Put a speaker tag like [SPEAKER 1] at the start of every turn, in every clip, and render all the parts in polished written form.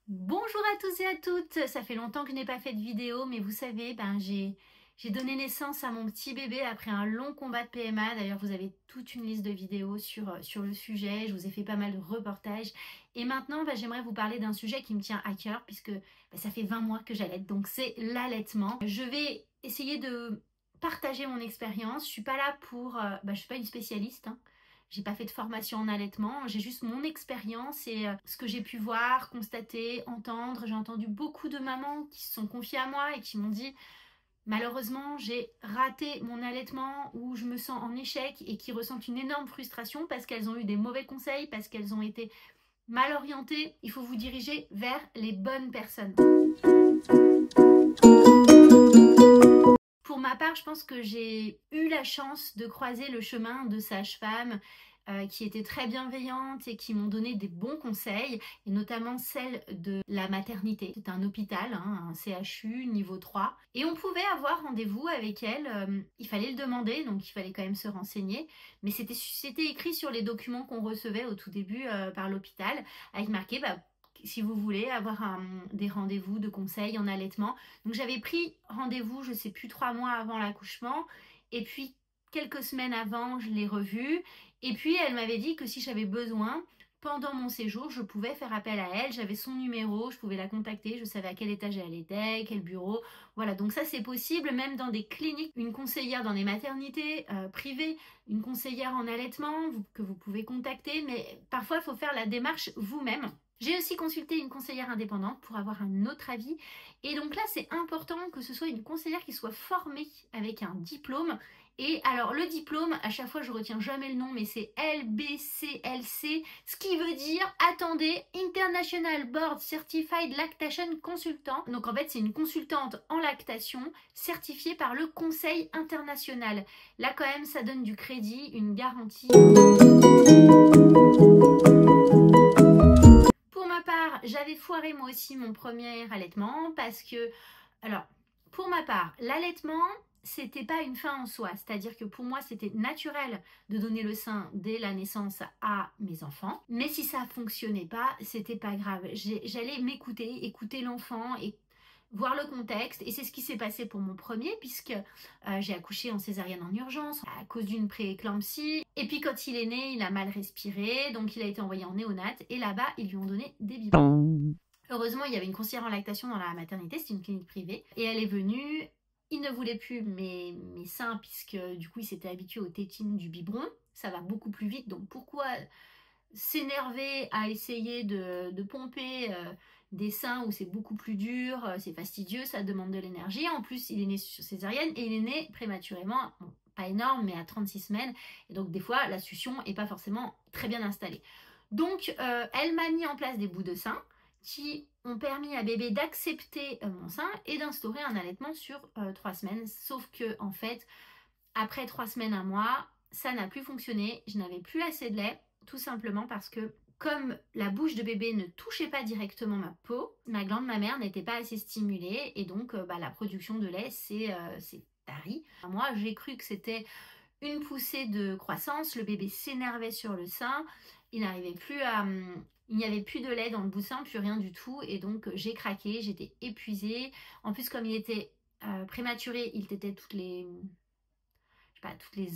[SPEAKER 1] Bonjour à tous et à toutes, ça fait longtemps que je n'ai pas fait de vidéo, mais vous savez, j'ai donné naissance à mon petit bébé après un long combat de PMA. D'ailleurs, vous avez toute une liste de vidéos sur le sujet, je vous ai fait pas mal de reportages. Et maintenant, j'aimerais vous parler d'un sujet qui me tient à cœur, puisque ça fait 20 mois que j'allaite, donc c'est l'allaitement. Je vais essayer de partager mon expérience, je suis pas là pour... je suis pas une spécialiste, hein. J'ai pas fait de formation en allaitement, j'ai juste mon expérience et ce que j'ai pu voir, constater, entendre. J'ai entendu beaucoup de mamans qui se sont confiées à moi et qui m'ont dit malheureusement j'ai raté mon allaitement ou je me sens en échec et qui ressentent une énorme frustration parce qu'elles ont eu des mauvais conseils, parce qu'elles ont été mal orientées. Il faut vous diriger vers les bonnes personnes. Pour ma part, je pense que j'ai eu la chance de croiser le chemin de sages-femmes qui étaient très bienveillantes et qui m'ont donné des bons conseils, et notamment celle de la maternité. C'est un hôpital, hein, un CHU niveau 3, et on pouvait avoir rendez-vous avec elle. Il fallait le demander, donc il fallait quand même se renseigner, mais c'était écrit sur les documents qu'on recevait au tout début par l'hôpital, avec marqué si vous voulez avoir des rendez-vous de conseils en allaitement. Donc j'avais pris rendez-vous, je sais plus, 3 mois avant l'accouchement, et puis quelques semaines avant, je l'ai revue, et puis elle m'avait dit que si j'avais besoin, pendant mon séjour, je pouvais faire appel à elle, j'avais son numéro, je pouvais la contacter, je savais à quel étage elle était, quel bureau, voilà, donc ça c'est possible, même dans des cliniques, une conseillère dans des maternités privées, une conseillère en allaitement que vous pouvez contacter, mais parfois il faut faire la démarche vous-même. J'ai aussi consulté une conseillère indépendante pour avoir un autre avis. Et donc là, c'est important que ce soit une conseillère qui soit formée avec un diplôme. Et alors, le diplôme, à chaque fois, je retiens jamais le nom, mais c'est LBCLC, ce qui veut dire, attendez, International Board Certified Lactation Consultant. Donc en fait, c'est une consultante en lactation certifiée par le Conseil international. Là, quand même, ça donne du crédit, une garantie. Pour ma part, j'avais foiré moi aussi mon premier allaitement parce que, alors, pour ma part, l'allaitement, c'était pas une fin en soi. C'est-à-dire que pour moi, c'était naturel de donner le sein dès la naissance à mes enfants. Mais si ça fonctionnait pas, c'était pas grave. J'allais m'écouter, écouter l'enfant et voir le contexte. Et c'est ce qui s'est passé pour mon premier, puisque j'ai accouché en césarienne en urgence à cause d'une prééclampsie. Et puis quand il est né, il a mal respiré, donc il a été envoyé en néonate. Et là-bas, ils lui ont donné des biberons. Heureusement, il y avait une conseillère en lactation dans la maternité, c'était une clinique privée. Et elle est venue, il ne voulait plus mes seins, puisque du coup, il s'était habitué aux tétines du biberon. Ça va beaucoup plus vite, donc pourquoi s'énerver à essayer de pomper des seins où c'est beaucoup plus dur, c'est fastidieux, ça demande de l'énergie. En plus, il est né sur césarienne et il est né prématurément, bon, pas énorme, mais à 36 semaines. Et donc, des fois, la succion n'est pas forcément très bien installée. Donc, elle m'a mis en place des bouts de sein qui ont permis à bébé d'accepter mon sein et d'instaurer un allaitement sur 3 semaines. Sauf que, en fait, après 3 semaines, 1 mois, ça n'a plus fonctionné. Je n'avais plus assez de lait, tout simplement parce que comme la bouche de bébé ne touchait pas directement ma peau, ma glande mammaire n'était pas assez stimulée et donc la production de lait s'est tarie. Moi, j'ai cru que c'était une poussée de croissance, le bébé s'énervait sur le sein, il n'arrivait plus à... Il n'y avait plus de lait dans le bout de sein, plus rien du tout, et donc j'ai craqué, j'étais épuisée. En plus, comme il était prématuré, il tétait toutes les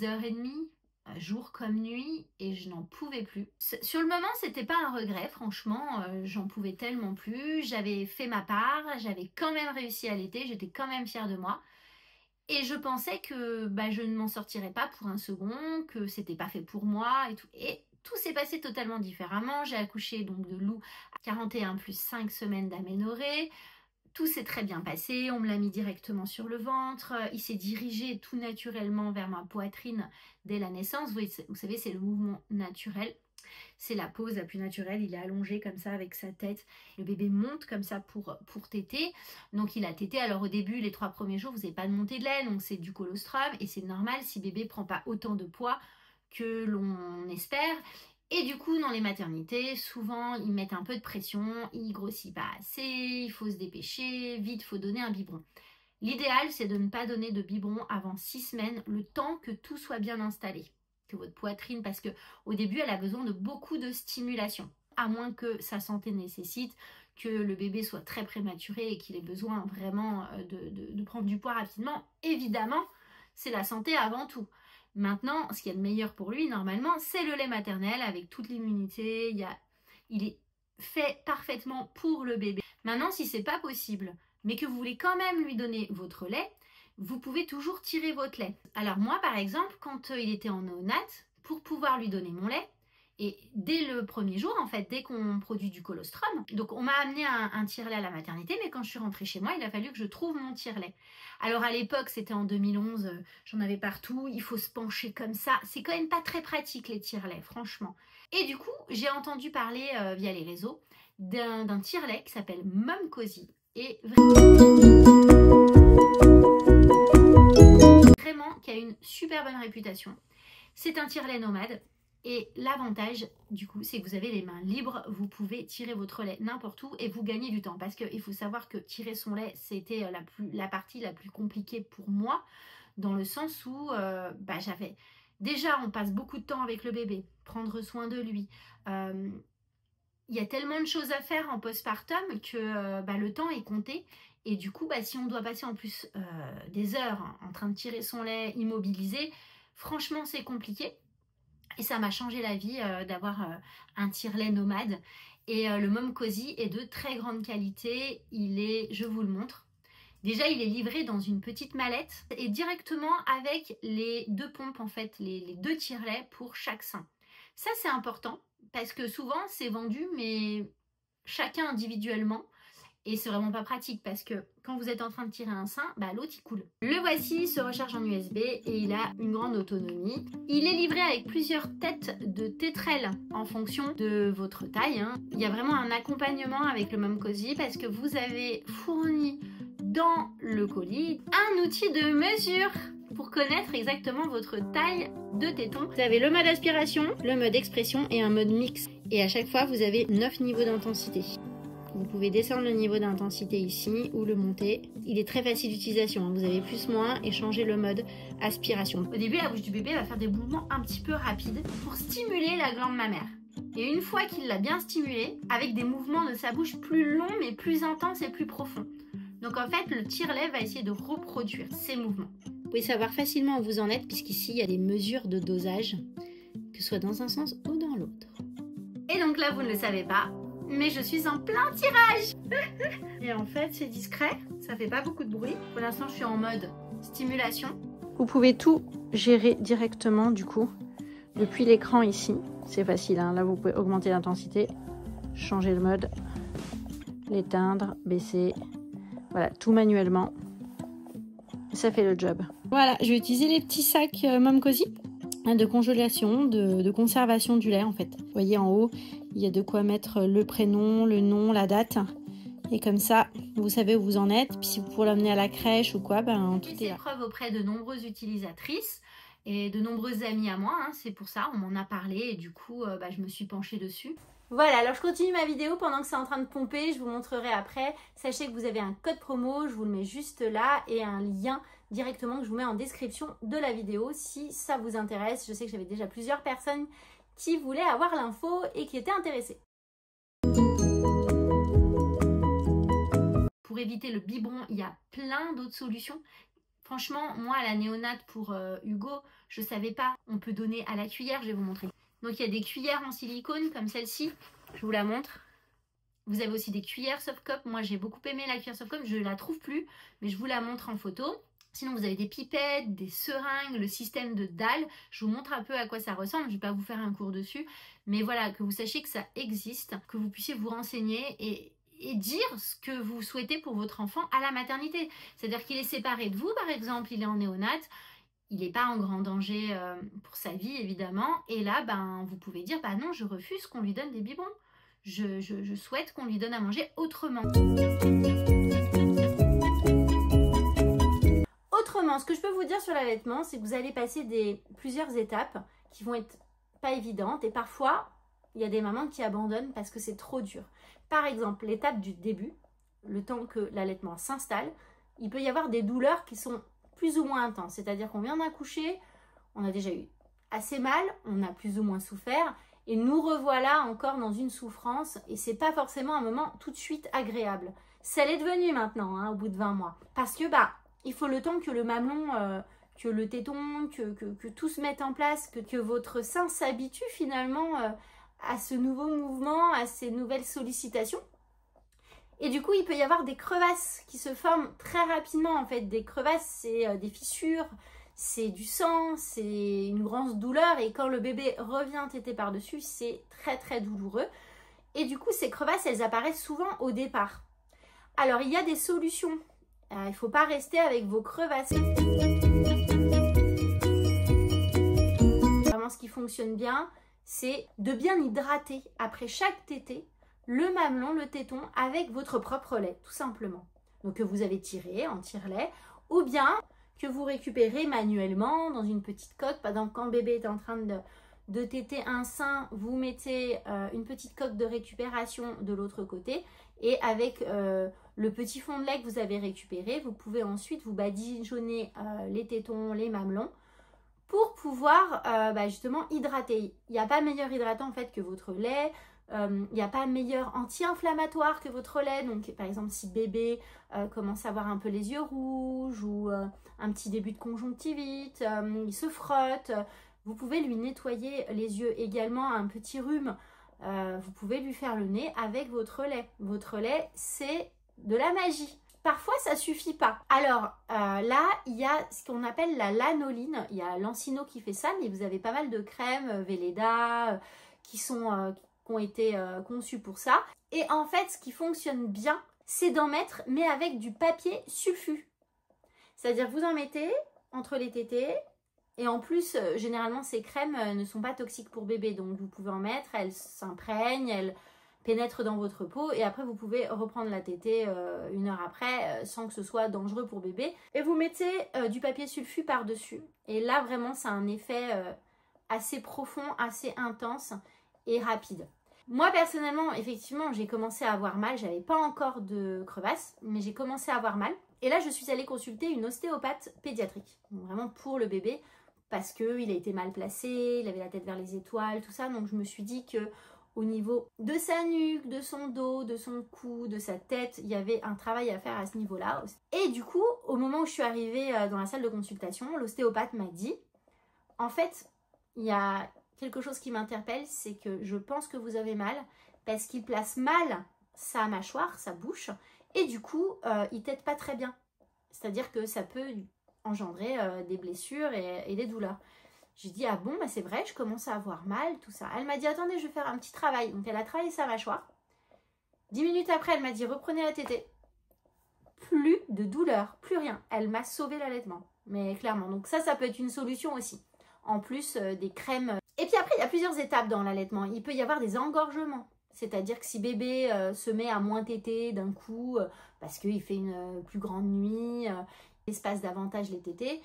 [SPEAKER 1] heures et demie, jour comme nuit, et je n'en pouvais plus. Sur le moment, c'était pas un regret, franchement, j'en pouvais tellement plus. J'avais fait ma part, j'avais quand même réussi à allaiter, j'étais quand même fière de moi. Et je pensais que je ne m'en sortirais pas pour un second, que c'était pas fait pour moi et tout. Et tout s'est passé totalement différemment. J'ai accouché donc de Lou à 41 plus 5 semaines d'aménorrhée. Tout s'est très bien passé, on me l'a mis directement sur le ventre, il s'est dirigé tout naturellement vers ma poitrine dès la naissance. Vous savez, c'est le mouvement naturel, c'est la pose la plus naturelle, il est allongé comme ça avec sa tête, le bébé monte comme ça pour téter, donc il a tété. Alors au début, les 3 premiers jours, vous n'avez pas de montée de lait, donc c'est du colostrum, et c'est normal si bébé ne prend pas autant de poids que l'on espère. Et du coup, dans les maternités, souvent, ils mettent un peu de pression, il grossit pas assez, il faut se dépêcher, vite, il faut donner un biberon. L'idéal, c'est de ne pas donner de biberon avant 6 semaines, le temps que tout soit bien installé, que votre poitrine, parce qu'au début, elle a besoin de beaucoup de stimulation, à moins que sa santé nécessite que le bébé soit très prématuré et qu'il ait besoin vraiment de prendre du poids rapidement, évidemment, c'est la santé avant tout. Maintenant, ce qui est le meilleur pour lui, normalement, c'est le lait maternel avec toute l'immunité. Il est fait parfaitement pour le bébé. Maintenant, si c'est pas possible, mais que vous voulez quand même lui donner votre lait, vous pouvez toujours tirer votre lait. Alors moi, par exemple, quand il était en néonate, pour pouvoir lui donner mon lait, et dès le premier jour, en fait, dès qu'on produit du colostrum, donc on m'a amené un tire-lait à la maternité, mais quand je suis rentrée chez moi, il a fallu que je trouve mon tire-lait. Alors à l'époque, c'était en 2011, j'en avais partout, il faut se pencher comme ça. C'est quand même pas très pratique les tire-laits, franchement. Et du coup, j'ai entendu parler via les réseaux d'un tire-lait qui s'appelle Momcozy. Et vraiment, qui a une super bonne réputation. C'est un tire-lait nomade. Et l'avantage, du coup, c'est que vous avez les mains libres, vous pouvez tirer votre lait n'importe où et vous gagnez du temps. Parce qu'il faut savoir que tirer son lait, c'était la partie la plus compliquée pour moi, dans le sens où j'avais... Déjà, on passe beaucoup de temps avec le bébé, prendre soin de lui. Il y a tellement de choses à faire en postpartum que le temps est compté. Et du coup, si on doit passer en plus des heures en train de tirer son lait immobilisé, franchement, c'est compliqué. Et ça m'a changé la vie d'avoir un tire-lait nomade. Et le Momcozy est de très grande qualité. Il est, je vous le montre. Déjà, il est livré dans une petite mallette et directement avec les 2 pompes, en fait, les 2 tire-laits pour chaque sein. Ça, c'est important parce que souvent, c'est vendu, mais chacun individuellement. Et c'est vraiment pas pratique parce que quand vous êtes en train de tirer un sein, l'autre il coule. Le voici, il se recharge en USB et il a une grande autonomie. Il est livré avec plusieurs têtes de tétrelles en fonction de votre taille. Il y a vraiment un accompagnement avec le Momcozy parce que vous avez fourni dans le colis un outil de mesure pour connaître exactement votre taille de téton. Vous avez le mode aspiration, le mode expression et un mode mix. Et à chaque fois, vous avez 9 niveaux d'intensité. Vous pouvez descendre le niveau d'intensité ici ou le monter. Il est très facile d'utilisation. Vous avez plus-moins et changer le mode aspiration. Au début, la bouche du bébé va faire des mouvements un petit peu rapides pour stimuler la glande mammaire. Et une fois qu'il l'a bien stimulée, avec des mouvements de sa bouche plus longs mais plus intenses et plus profonds. Donc en fait, le tire-lait va essayer de reproduire ces mouvements. Vous pouvez savoir facilement où vous en êtes puisqu'ici, il y a des mesures de dosage, que ce soit dans un sens ou dans l'autre. Et donc là, vous ne le savez pas, mais je suis en plein tirage. Et en fait, c'est discret, ça fait pas beaucoup de bruit. Pour l'instant, je suis en mode stimulation. Vous pouvez tout gérer directement du coup, depuis l'écran ici. C'est facile, là vous pouvez augmenter l'intensité, changer le mode, l'éteindre, baisser, voilà, tout manuellement. Ça fait le job. Voilà, je vais utiliser les petits sacs Momcozy de congélation, de conservation du lait en fait. Vous voyez en haut, il y a de quoi mettre le prénom, le nom, la date. Et comme ça, vous savez où vous en êtes. Puis si vous pouvez l'emmener à la crèche ou quoi, tout est là. Preuve auprès de nombreuses utilisatrices et de nombreuses amies à moi. C'est pour ça, on m'en a parlé et du coup, je me suis penchée dessus. Voilà, alors je continue ma vidéo pendant que c'est en train de pomper, je vous montrerai après. Sachez que vous avez un code promo, je vous le mets juste là et un lien directement que je vous mets en description de la vidéo si ça vous intéresse. Je sais que j'avais déjà plusieurs personnes qui voulaient avoir l'info et qui étaient intéressées. Pour éviter le biberon, il y a plein d'autres solutions. Franchement, moi à la néonate pour Hugo, je ne savais pas. On peut donner à la cuillère, je vais vous montrer. Donc il y a des cuillères en silicone comme celle-ci, je vous la montre. Vous avez aussi des cuillères soft cup. Moi j'ai beaucoup aimé la cuillère soft cup, je ne la trouve plus, mais je vous la montre en photo. Sinon vous avez des pipettes, des seringues, le système de dalle. Je vous montre un peu à quoi ça ressemble, je ne vais pas vous faire un cours dessus. Mais voilà, que vous sachiez que ça existe, que vous puissiez vous renseigner et dire ce que vous souhaitez pour votre enfant à la maternité. C'est-à-dire qu'il est séparé de vous, par exemple, il est en néonate. Il n'est pas en grand danger pour sa vie, évidemment. Et là, vous pouvez dire, non, je refuse qu'on lui donne des biberons. Je souhaite qu'on lui donne à manger autrement. Autrement, ce que je peux vous dire sur l'allaitement, c'est que vous allez passer plusieurs étapes qui vont être pas évidentes. Et parfois, il y a des mamans qui abandonnent parce que c'est trop dur. Par exemple, l'étape du début, le temps que l'allaitement s'installe, il peut y avoir des douleurs qui sont plus ou moins intense, c'est-à-dire qu'on vient d'accoucher, on a déjà eu assez mal, on a plus ou moins souffert, Et nous revoilà encore dans une souffrance et c'est pas forcément un moment tout de suite agréable. Ça l'est devenu maintenant, hein, au bout de 20 mois. Parce que il faut le temps que le mamelon, que le téton, que tout se mette en place, que votre sein s'habitue finalement à ce nouveau mouvement, à ces nouvelles sollicitations. Et du coup, il peut y avoir des crevasses qui se forment très rapidement. En fait, des crevasses, c'est des fissures, c'est du sang, c'est une grande douleur. Et quand le bébé revient téter par-dessus, c'est très très douloureux. Et du coup, ces crevasses, elles apparaissent souvent au départ. Alors, il y a des solutions. Il ne faut pas rester avec vos crevasses. Vraiment, ce qui fonctionne bien, c'est de bien hydrater après chaque tété le mamelon, le téton avec votre propre lait, tout simplement. Donc que vous avez tiré en tire-lait ou bien que vous récupérez manuellement dans une petite coque. Par exemple, quand le bébé est en train de téter un sein, vous mettez une petite coque de récupération de l'autre côté et avec le petit fond de lait que vous avez récupéré, vous pouvez ensuite vous badigeonner les tétons, les mamelons pour pouvoir justement hydrater. Il n'y a pas meilleur hydratant en fait que votre lait. Il n'y a pas meilleur anti-inflammatoire que votre lait. Donc par exemple si bébé commence à avoir un peu les yeux rouges ou un petit début de conjonctivite, il se frotte, vous pouvez lui nettoyer les yeux. Également un petit rhume, vous pouvez lui faire le nez avec votre lait. Votre lait, c'est de la magie. Parfois, ça ne suffit pas. Alors là, il y a ce qu'on appelle la lanoline. Il y a Lancino qui fait ça, mais vous avez pas mal de crèmes, Velleda, qui ont été conçues pour ça. Et en fait, ce qui fonctionne bien, c'est d'en mettre, mais avec du papier sulfu. C'est-à-dire, vous en mettez entre les tétés. Et en plus, généralement, ces crèmes ne sont pas toxiques pour bébé. Donc, vous pouvez en mettre, elles s'imprègnent, elles pénètrent dans votre peau. Et après, vous pouvez reprendre la tétée 1 heure après, sans que ce soit dangereux pour bébé. Et vous mettez du papier sulfu par-dessus. Et là, vraiment, ça a un effet assez profond, assez intense et rapide. Moi, personnellement, effectivement, j'ai commencé à avoir mal. J'avais pas encore de crevasse, mais j'ai commencé à avoir mal. Et là, je suis allée consulter une ostéopathe pédiatrique. Donc, vraiment pour le bébé. Parce qu'il a été mal placé, il avait la tête vers les étoiles, tout ça. Donc je me suis dit que au niveau de sa nuque, de son dos, de son cou, de sa tête, il y avait un travail à faire à ce niveau-là. Et du coup, au moment où je suis arrivée dans la salle de consultation, l'ostéopathe m'a dit, en fait, il y a quelque chose qui m'interpelle, c'est que je pense que vous avez mal parce qu'il place mal sa mâchoire, sa bouche, et du coup, il tète pas très bien. C'est-à-dire que ça peut engendrer des blessures et des douleurs. J'ai dit, ah bon, bah c'est vrai, je commence à avoir mal, tout ça. Elle m'a dit, attendez, je vais faire un petit travail. Donc elle a travaillé sa mâchoire. 10 minutes après, elle m'a dit, reprenez la tétée. Plus de douleur, plus rien. Elle m'a sauvé l'allaitement, mais clairement. Donc ça peut être une solution aussi. En plus des crèmes. Et puis après, il y a plusieurs étapes dans l'allaitement. Il peut y avoir des engorgements. C'est-à-dire que si bébé se met à moins téter d'un coup, parce qu'il fait une plus grande nuit, espace davantage les tétés,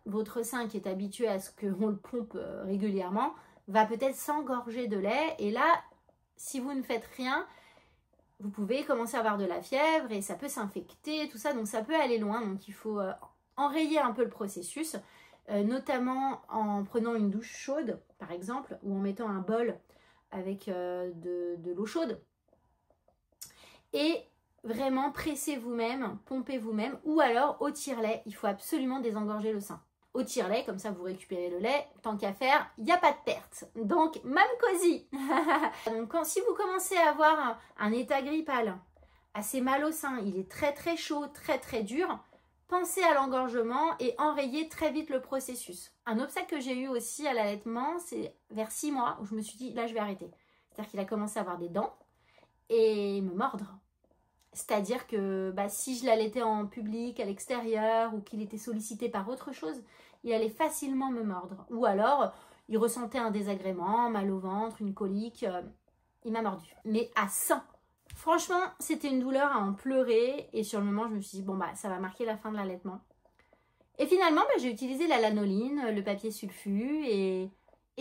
[SPEAKER 1] votre sein qui est habitué à ce qu'on le pompe régulièrement va peut-être s'engorger de lait. Et là, si vous ne faites rien, vous pouvez commencer à avoir de la fièvre et ça peut s'infecter, tout ça. Donc ça peut aller loin. Donc il faut enrayer un peu le processus, notamment en prenant une douche chaude, par exemple, ou en mettant un bol avec de l'eau chaude. Et vraiment, pressez vous-même, pompez vous-même, ou alors au tire-lait, il faut absolument désengorger le sein. Au tire-lait, comme ça vous récupérez le lait, tant qu'à faire, il n'y a pas de perte. Donc, Mam Cozy. Donc, si vous commencez à avoir un état grippal, assez mal au sein, il est très très chaud, très très dur, pensez à l'engorgement et enrayez très vite le processus. Un obstacle que j'ai eu aussi à l'allaitement, c'est vers 6 mois, où je me suis dit, là je vais arrêter. C'est-à-dire qu'il a commencé à avoir des dents et me mordre. C'est-à-dire que si je l'allaitais en public, à l'extérieur, ou qu'il était sollicité par autre chose, il allait facilement me mordre. Ou alors, il ressentait un désagrément, mal au ventre, une colique, il m'a mordu. Mais à 100. Franchement, c'était une douleur à en pleurer. Et sur le moment, je me suis dit, bon ça va marquer la fin de l'allaitement. Et finalement, j'ai utilisé la lanoline, le papier sulfu, et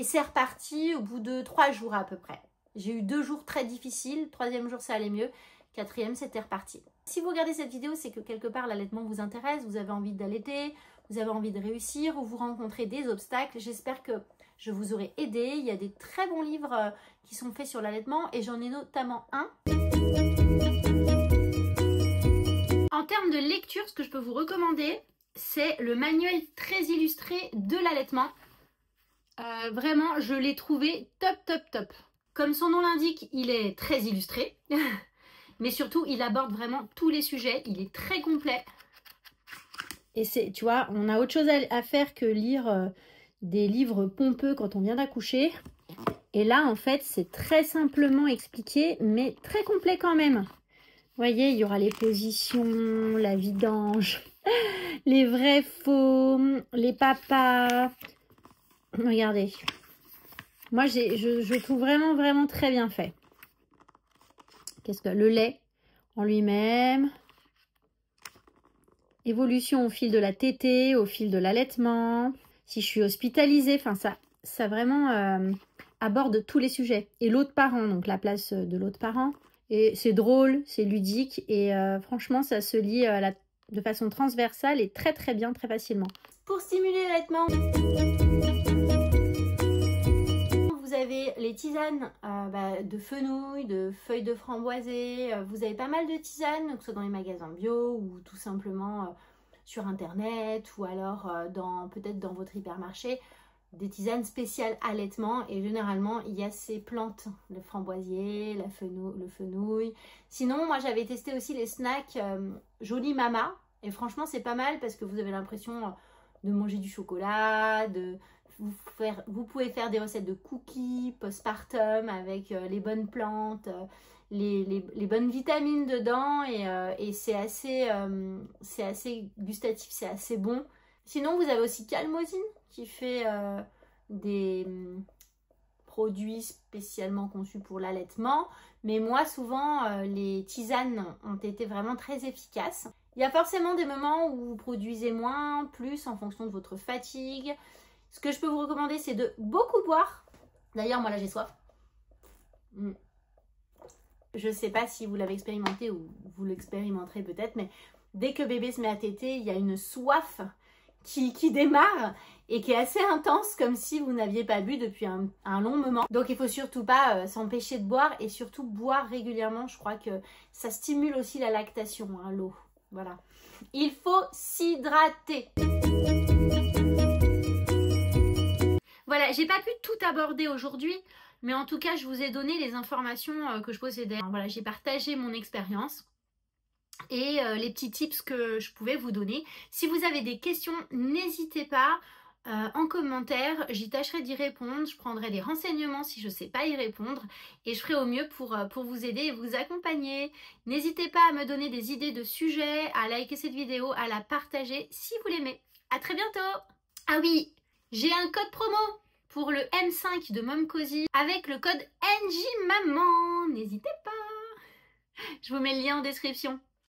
[SPEAKER 1] c'est reparti au bout de 3 jours à peu près. J'ai eu 2 jours très difficiles, 3e jour ça allait mieux. 4e, c'était reparti. Si vous regardez cette vidéo, c'est que quelque part l'allaitement vous intéresse, vous avez envie d'allaiter, vous avez envie de réussir ou vous rencontrez des obstacles. J'espère que je vous aurai aidé. Il y a des très bons livres qui sont faits sur l'allaitement et j'en ai notamment un. En termes de lecture, ce que je peux vous recommander, c'est le manuel très illustré de l'allaitement. Vraiment, je l'ai trouvé top, top, top. Comme son nom l'indique, il est très illustré. Mais surtout, il aborde vraiment tous les sujets. Il est très complet. Et c'est, tu vois, on a autre chose à faire que lire des livres pompeux quand on vient d'accoucher. Et là, en fait, c'est très simplement expliqué, mais très complet quand même. Vous voyez, il y aura les positions, la vidange, les vrais faux, les papas. Regardez. Moi, je trouve vraiment très bien fait. Qu'est-ce que le lait en lui-même? Évolution au fil de la tétée, au fil de l'allaitement. Si je suis hospitalisée, enfin ça vraiment aborde tous les sujets. Et l'autre parent, donc la place de l'autre parent. Et c'est drôle, c'est ludique et franchement, ça se lit de façon transversale et très bien, très facilement. Pour stimuler l'allaitement, vous avez les tisanes de fenouil, de feuilles de framboisier. Vous avez pas mal de tisanes, que ce soit dans les magasins bio ou tout simplement sur internet ou alors peut-être dans votre hypermarché. Des tisanes spéciales allaitement et généralement il y a ces plantes, le framboisier, le fenouil. Sinon moi j'avais testé aussi les snacks Jolie Mama et franchement c'est pas mal parce que vous avez l'impression de manger du chocolat, vous pouvez faire des recettes de cookies postpartum avec les bonnes plantes, les bonnes vitamines dedans et c'est assez gustatif, c'est assez bon. Sinon, vous avez aussi Calmosine qui fait des produits spécialement conçus pour l'allaitement. Mais moi, souvent, les tisanes ont été vraiment très efficaces. Il y a forcément des moments où vous produisez moins, plus en fonction de votre fatigue. Ce que je peux vous recommander, c'est de beaucoup boire. D'ailleurs, moi là, j'ai soif. Je ne sais pas si vous l'avez expérimenté ou vous l'expérimenterez peut-être, mais dès que bébé se met à téter, il y a une soif qui démarre et qui est assez intense, comme si vous n'aviez pas bu depuis un long moment. Donc il ne faut surtout pas s'empêcher de boire et surtout boire régulièrement. Je crois que ça stimule aussi la lactation, hein, l'eau. Voilà. Il faut s'hydrater. Voilà, j'ai pas pu tout aborder aujourd'hui, mais en tout cas, je vous ai donné les informations que je possédais. Voilà, j'ai partagé mon expérience et les petits tips que je pouvais vous donner. Si vous avez des questions, n'hésitez pas en commentaire, j'y tâcherai d'y répondre, je prendrai des renseignements si je ne sais pas y répondre et je ferai au mieux pour vous aider et vous accompagner. N'hésitez pas à me donner des idées de sujets, à liker cette vidéo, à la partager si vous l'aimez. À très bientôt. Ah oui, j'ai un code promo pour le M5 de Momcozy avec le code NJMaman. N'hésitez pas. Je vous mets le lien en description.